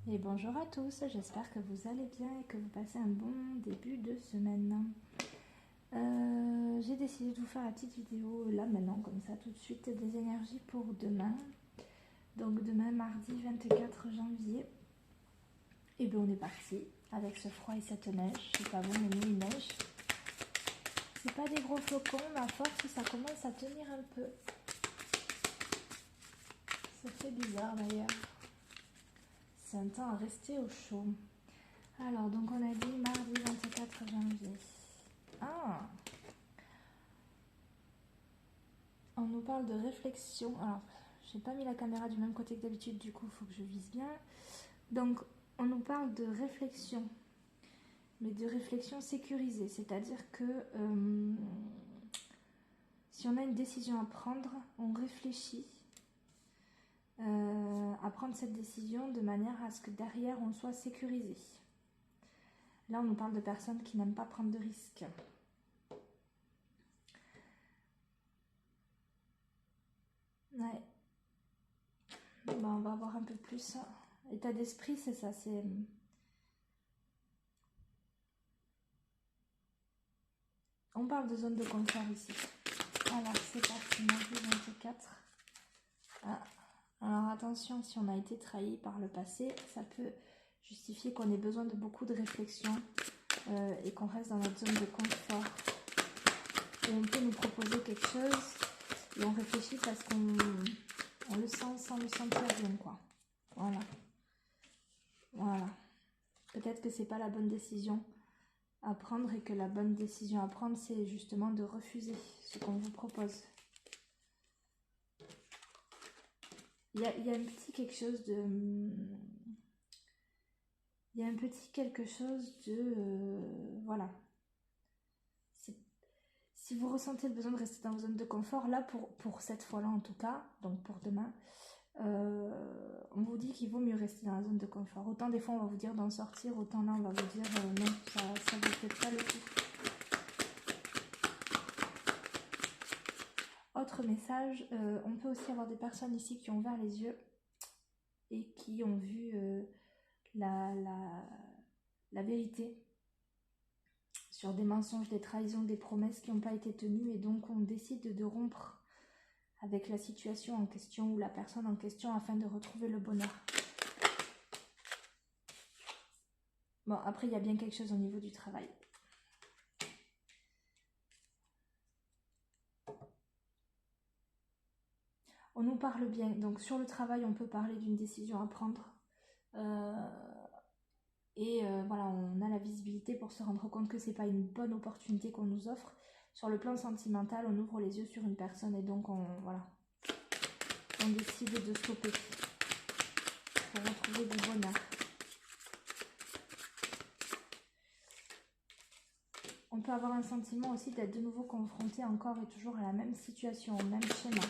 Et bonjour à tous, j'espère que vous allez bien et que vous passez un bon début de semaine. J'ai décidé de vous faire la petite vidéo là maintenant, comme ça tout de suite, des énergies pour demain. Donc demain mardi 24 janvier. Et bien on est parti avec ce froid et cette neige. C'est pas bon mais nous il neige. C'est pas des gros flocons, mais à force ça commence à tenir un peu. Ça fait bizarre d'ailleurs. C'est un temps à rester au chaud. Alors, donc on a dit mardi 24 janvier. Ah, on nous parle de réflexion. Alors, j'ai pas mis la caméra du même côté que d'habitude, du coup, il faut que je vise bien. Donc, on nous parle de réflexion, mais de réflexion sécurisée. C'est-à-dire que si on a une décision à prendre, on réfléchit à prendre cette décision de manière à ce que derrière, on soit sécurisé. Là, on nous parle de personnes qui n'aiment pas prendre de risques. Ouais. Bon, on va voir un peu plus. État d'esprit, c'est ça. C'est on parle de zone de confort ici. Alors, c'est parti. Mardi 24. Ah. Alors, attention, si on a été trahi par le passé, ça peut justifier qu'on ait besoin de beaucoup de réflexion et qu'on reste dans notre zone de confort. Et on peut nous proposer quelque chose et on réfléchit parce qu'on le sent sans le sentir bien, quoi. Voilà. Voilà. Peut-être que c'est pas la bonne décision à prendre et que la bonne décision à prendre, c'est justement de refuser ce qu'on vous propose. Il y a un petit quelque chose de... Il y a un petit quelque chose de... voilà. Si vous ressentez le besoin de rester dans vos zones de confort, là, pour cette fois-là en tout cas, donc pour demain, on vous dit qu'il vaut mieux rester dans la zone de confort. Autant des fois on va vous dire d'en sortir, autant là on va vous dire non, ça vaut peut-être pas le coup. Autre message, on peut aussi avoir des personnes ici qui ont ouvert les yeux et qui ont vu la vérité sur des mensonges, des trahisons, des promesses qui n'ont pas été tenues, et donc on décide de rompre avec la situation en question ou la personne en question afin de retrouver le bonheur. Bon, après il y a bien quelque chose au niveau du travail. On nous parle bien, donc sur le travail on peut parler d'une décision à prendre. Voilà, on a la visibilité pour se rendre compte que c'est pas une bonne opportunité qu'on nous offre. Sur le plan sentimental, on ouvre les yeux sur une personne et donc on décide de stopper pour retrouver du bonheur. On peut avoir un sentiment aussi d'être de nouveau confronté encore et toujours à la même situation, au même schéma.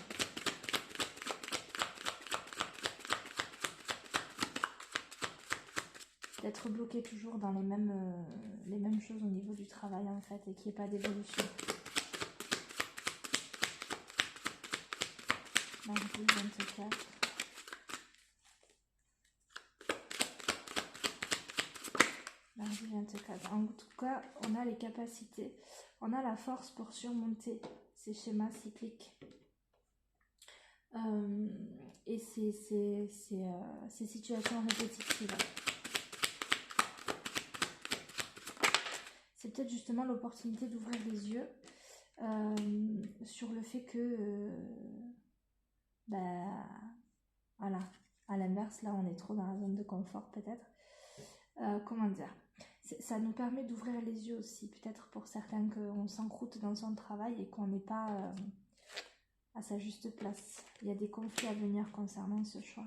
D'être bloqué toujours dans les mêmes choses au niveau du travail en fait, et qu'il n'y ait pas d'évolution. Mardi 24. Mardi 24. En tout cas, on a les capacités, on a la force pour surmonter ces schémas cycliques. Et ces situations répétitives. C'est peut-être justement l'opportunité d'ouvrir les yeux sur le fait que, voilà, à l'inverse, là on est trop dans la zone de confort peut-être. Comment dire, ça nous permet d'ouvrir les yeux aussi, peut-être pour certains qu'on s'encroute dans son travail et qu'on n'est pas à sa juste place. Il y a des conflits à venir concernant ce choix.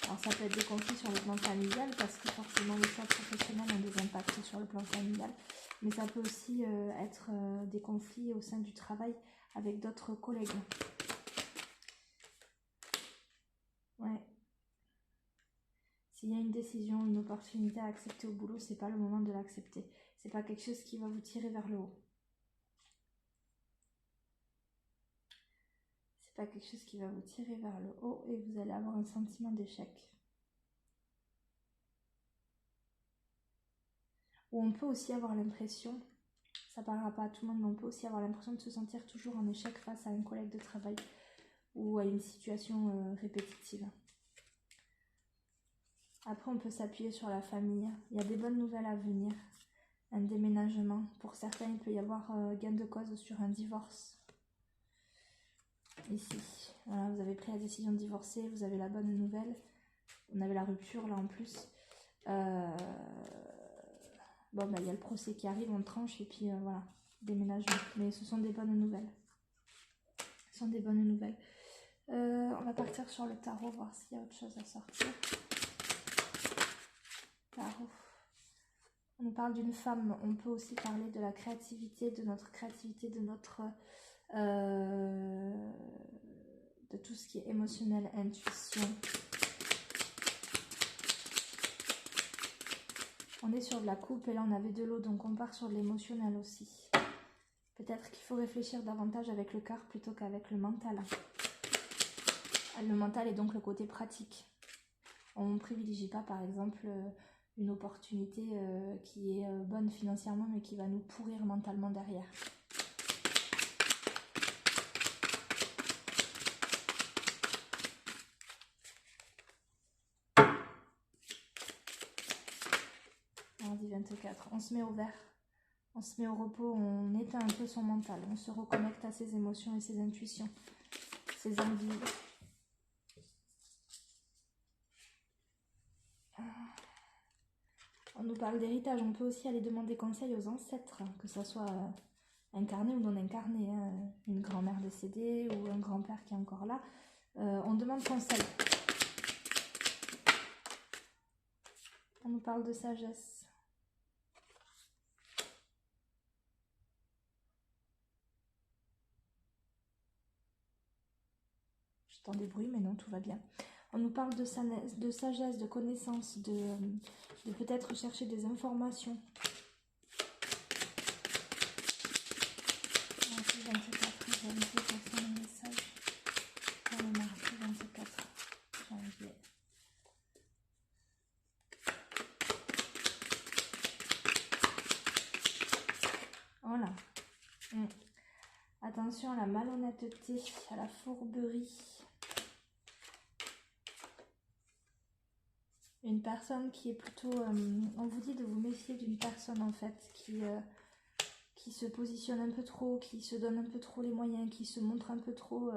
Alors ça peut être des conflits sur le plan familial, parce que forcément les choix professionnels ont des impacts sur le plan familial, mais ça peut aussi être des conflits au sein du travail avec d'autres collègues. Ouais. S'il y a une décision, une opportunité à accepter au boulot, c'est pas le moment de l'accepter. C'est pas quelque chose qui va vous tirer vers le haut. C'est pas quelque chose qui va vous tirer vers le haut et vous allez avoir un sentiment d'échec. Ou on peut aussi avoir l'impression, ça parlera pas à tout le monde, mais on peut aussi avoir l'impression de se sentir toujours en échec face à un collègue de travail ou à une situation répétitive. Après, on peut s'appuyer sur la famille. Il y a des bonnes nouvelles à venir. Un déménagement. Pour certains, il peut y avoir gain de cause sur un divorce. Ici, voilà, vous avez pris la décision de divorcer, vous avez la bonne nouvelle. On avait la rupture là en plus. Bon, bah, il y a le procès qui arrive, on tranche et puis voilà, déménagement. Mais ce sont des bonnes nouvelles. Ce sont des bonnes nouvelles. On va partir sur le tarot, voir s'il y a autre chose à sortir. Tarot. On nous parle d'une femme. On peut aussi parler de la créativité, de notre créativité, de notre... de tout ce qui est émotionnel, intuition. On est sur de la coupe et là on avait de l'eau, donc on part sur de l'émotionnel aussi. Peut-être qu'il faut réfléchir davantage avec le cœur plutôt qu'avec le mental. Le mental est donc le côté pratique. On ne privilégie pas par exemple une opportunité qui est bonne financièrement mais qui va nous pourrir mentalement derrière. Mardi 24, on se met au vert, on se met au repos, on éteint un peu son mental, on se reconnecte à ses émotions et ses intuitions, ses envies. On nous parle d'héritage, on peut aussi aller demander conseil aux ancêtres, que ce soit incarné ou non incarné, hein, une grand-mère décédée ou un grand-père qui est encore là. On demande conseil. On nous parle de sagesse. J'entends des bruits, mais non, tout va bien. On nous parle de sagesse, de connaissance, de peut-être chercher des informations. Mardi 24 janvier, quels sont les messages pour le mardi 24 janvier. Voilà. Attention à la malhonnêteté, à la fourberie. Une personne qui est plutôt... on vous dit de vous méfier d'une personne en fait qui se positionne un peu trop, qui se donne un peu trop les moyens, qui se montre un peu trop...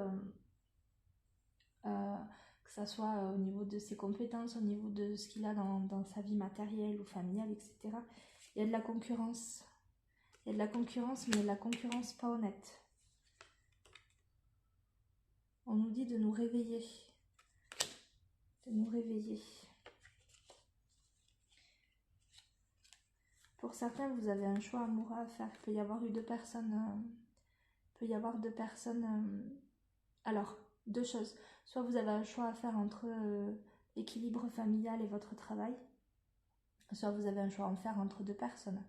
que ça soit au niveau de ses compétences, au niveau de ce qu'il a dans sa vie matérielle ou familiale, etc. Il y a de la concurrence. Il y a de la concurrence, mais de la concurrence pas honnête. On nous dit de nous réveiller. De nous réveiller. Pour certains, vous avez un choix amoureux à faire. Il peut y avoir eu deux personnes. Alors, deux choses. Soit vous avez un choix à faire entre l'équilibre familial et votre travail. Soit vous avez un choix à en faire entre deux personnes.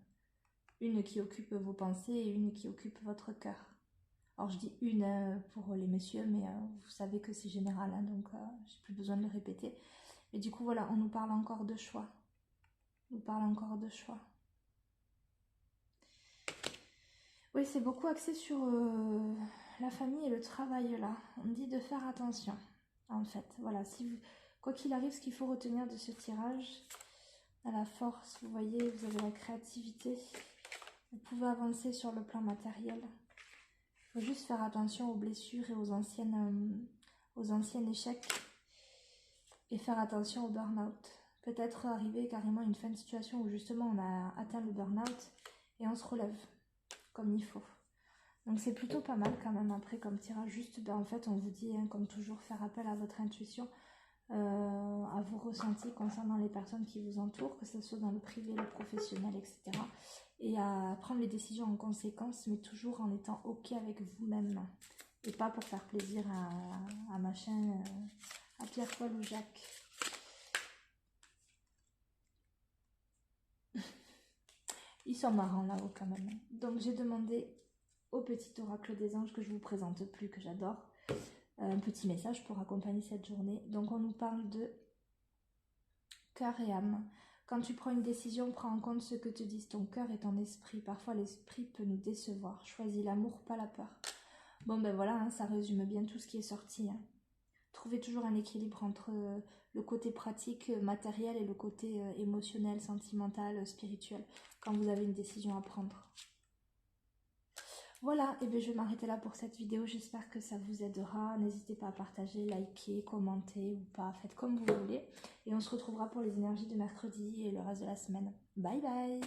Une qui occupe vos pensées et une qui occupe votre cœur. Alors je dis une pour les messieurs, mais vous savez que c'est général, hein, donc j'ai plus besoin de le répéter. Et du coup, voilà, on nous parle encore de choix. On nous parle encore de choix. Oui, c'est beaucoup axé sur la famille et le travail, là. On dit de faire attention, en fait. Voilà, si vous, quoi qu'il arrive, ce qu'il faut retenir de ce tirage, à la force, vous voyez, vous avez la créativité. Vous pouvez avancer sur le plan matériel. Il faut juste faire attention aux blessures et aux anciens échecs. Et faire attention au burn-out. Peut-être arriver carrément à une fin de situation où justement on a atteint le burn-out et on se relève comme il faut. Donc c'est plutôt pas mal quand même après comme tirage. Juste, en fait on vous dit, hein, comme toujours, faire appel à votre intuition, à vos ressentis concernant les personnes qui vous entourent, que ce soit dans le privé, le professionnel, etc. Et à prendre les décisions en conséquence, mais toujours en étant ok avec vous-même. Et pas pour faire plaisir à machin, à Pierre, Paul ou Jacques. Ils sont marrants là-haut quand même. Donc j'ai demandé au petit oracle des anges que je vous présente plus, que j'adore, un petit message pour accompagner cette journée. Donc on nous parle de cœur et âme. Quand tu prends une décision, prends en compte ce que te disent ton cœur et ton esprit. Parfois, l'esprit peut nous décevoir. Choisis l'amour, pas la peur. Bon, ben voilà, hein, ça résume bien tout ce qui est sorti. Hein. Trouvez toujours un équilibre entre le côté pratique, matériel et le côté émotionnel, sentimental, spirituel, quand vous avez une décision à prendre. Voilà, et bien je vais m'arrêter là pour cette vidéo. J'espère que ça vous aidera. N'hésitez pas à partager, liker, commenter ou pas. Faites comme vous voulez. Et on se retrouvera pour les énergies de mercredi et le reste de la semaine. Bye bye!